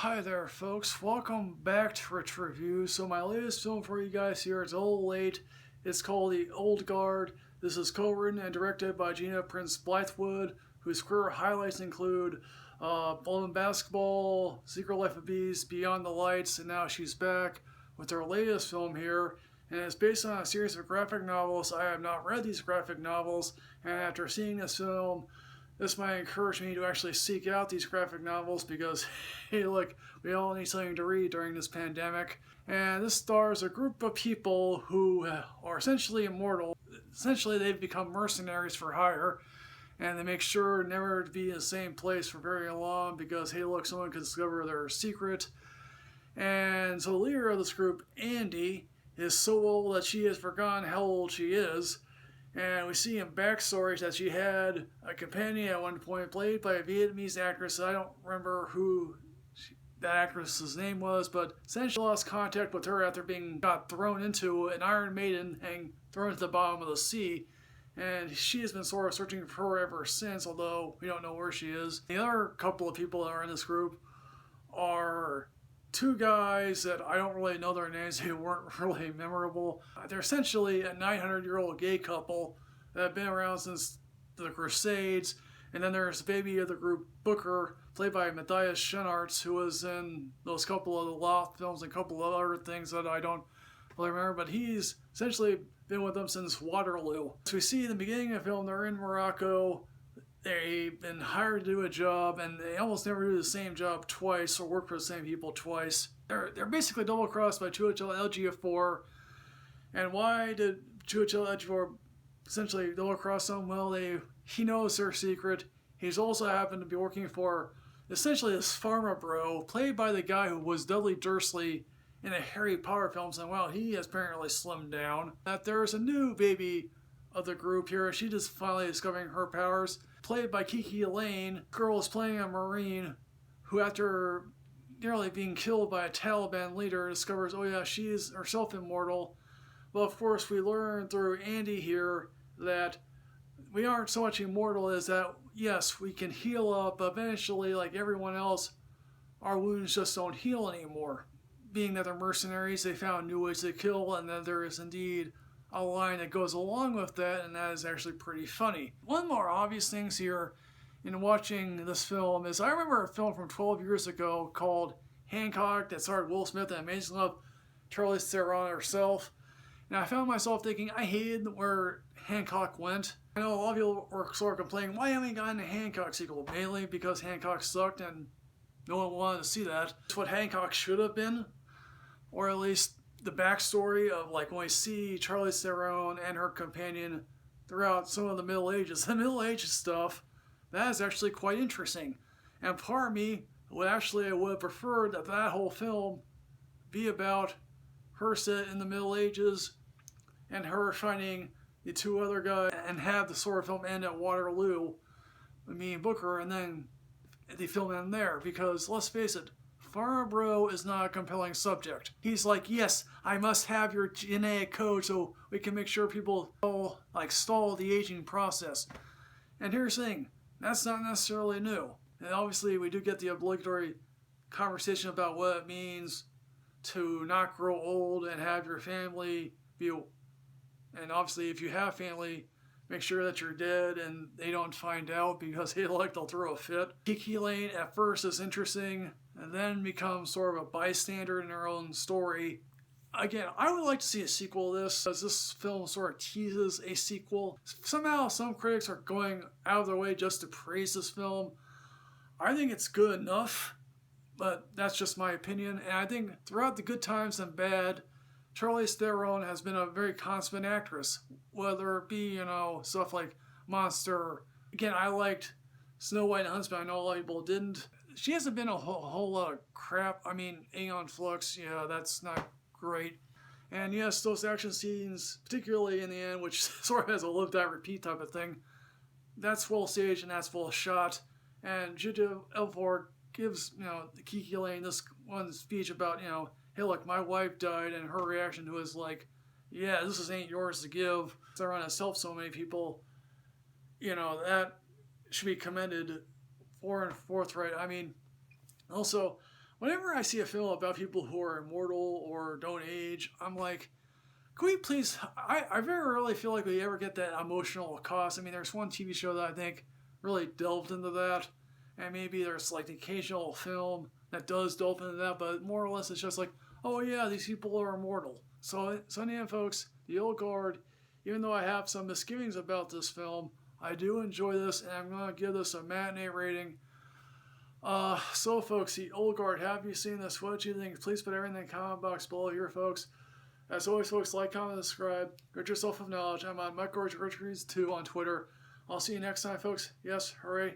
Hi there, folks. Welcome back to Rich Review. So my latest film for you guys here, it's a little late. It's called The Old Guard. This is co-written and directed by Gina Prince Blythewood, whose career highlights include Ballroom Basketball, Secret Life of Bees, Beyond the Lights, and now she's back with her latest film here. And it's based on a series of graphic novels. I have not read these graphic novels, and after seeing this film, this might encourage me to actually seek out these graphic novels because, hey, look, we all need something to read during this pandemic. And this stars a group of people who are essentially immortal. Essentially, they've become mercenaries for hire, and they make sure never to be in the same place for very long because, hey, look, someone could discover their secret. And so the leader of this group, Andy, is so old that she has forgotten how old she is. And we see in backstories that she had a companion at one point played by a Vietnamese actress. I don't remember who that actress's name was, but essentially lost contact with her after got thrown into an Iron Maiden and thrown to the bottom of the sea. And she has been sort of searching for her ever since, although we don't know where she is. The other couple of people that are in this group are two guys that I don't really know their names. They weren't really memorable. They're essentially a 900-year-old gay couple that have been around since the Crusades. And then there's the baby of the group, Booker, played by Matthias Schoenaerts, who was in those couple of the Loft films and a couple of other things that I don't really remember. But he's essentially been with them since Waterloo. So we see in the beginning of the film, they're in Morocco. They've been hired to do a job, and they almost never do the same job twice or work for the same people twice. They're basically double-crossed by Chiwetel Ejiofor. And why did Chiwetel Ejiofor essentially double-cross them? Well, he knows their secret. He's also happened to be working for essentially this pharma bro, played by the guy who was Dudley Dursley in the Harry Potter films, and wow, he has apparently slimmed down. That there's a new baby of the group here. She just finally discovering her powers. Played by Kiki Lane, girl is playing a Marine who, after nearly being killed by a Taliban leader, discovers, oh yeah, she is herself immortal. Well, of course, we learn through Andy here that we aren't so much immortal as that, yes, we can heal up, but eventually, like everyone else, our wounds just don't heal anymore. Being that they're mercenaries, they found new ways to kill, and that there is indeed a line that goes along with that, and that is actually pretty funny. One of the more obvious things here in watching this film is I remember a film from 12 years ago called Hancock that starred Will Smith and amazing love Charlize Theron herself. And I found myself thinking I hated where Hancock went. I know a lot of people were sort of complaining, why haven't we gotten a Hancock sequel? Mainly because Hancock sucked and no one wanted to see that. It's what Hancock should have been, or at least the backstory of like when we see Charlize Theron and her companion throughout some of the Middle Ages. The Middle Ages stuff, that is actually quite interesting. And part of me would have preferred that whole film be about her set in the Middle Ages and her finding the two other guys and have the sort of film end at Waterloo with me and Booker, and then the film end there. Because let's face it, Farmer Bro is not a compelling subject. He's like, yes, I must have your genetic code so we can make sure people stall the aging process. And here's the thing, that's not necessarily new. And obviously we do get the obligatory conversation about what it means to not grow old and have your family be, and obviously if you have family, make sure that you're dead and they don't find out because they'll throw a fit. Kiki Lane at first is interesting and then becomes sort of a bystander in her own story. Again, I would like to see a sequel to this, as this film sort of teases a sequel. Somehow some critics are going out of their way just to praise this film. I think it's good enough, but that's just my opinion. And I think throughout the good times and bad, Charlize Theron has been a very consummate actress, whether it be, stuff like Monster. Again, I liked Snow White and the Huntsman. I know a lot of people didn't. She hasn't been a whole lot of crap. I mean, Aeon Flux, yeah, that's not great. And yes, those action scenes, particularly in the end, which sort of has a live, die, repeat type of thing, that's well staged and that's well shot. And Judah Elford gives, Kiki Lane this one speech about, hey, look, my wife died, and her reaction to it is like, yeah, this ain't yours to give. Theron has helped so many people. That should be commended for and forthright. I mean, also, whenever I see a film about people who are immortal or don't age, I'm like, can we please? I very rarely feel like we ever get that emotional cost. I mean, there's one TV show that I think really delved into that, and maybe there's like the occasional film that does delve into that, but more or less it's just like, oh yeah, these people are immortal. So in the end, folks, The Old Guard. Even though I have some misgivings about this film, I do enjoy this, and I'm gonna give this a matinee rating. So folks, The Old Guard. Have you seen this? What do you think? Please put everything in the comment box below here, folks. As always, folks, like, comment, and subscribe. Rid yourself of knowledge. I'm on MikeGorge2 on Twitter. I'll see you next time, folks. Yes, hooray.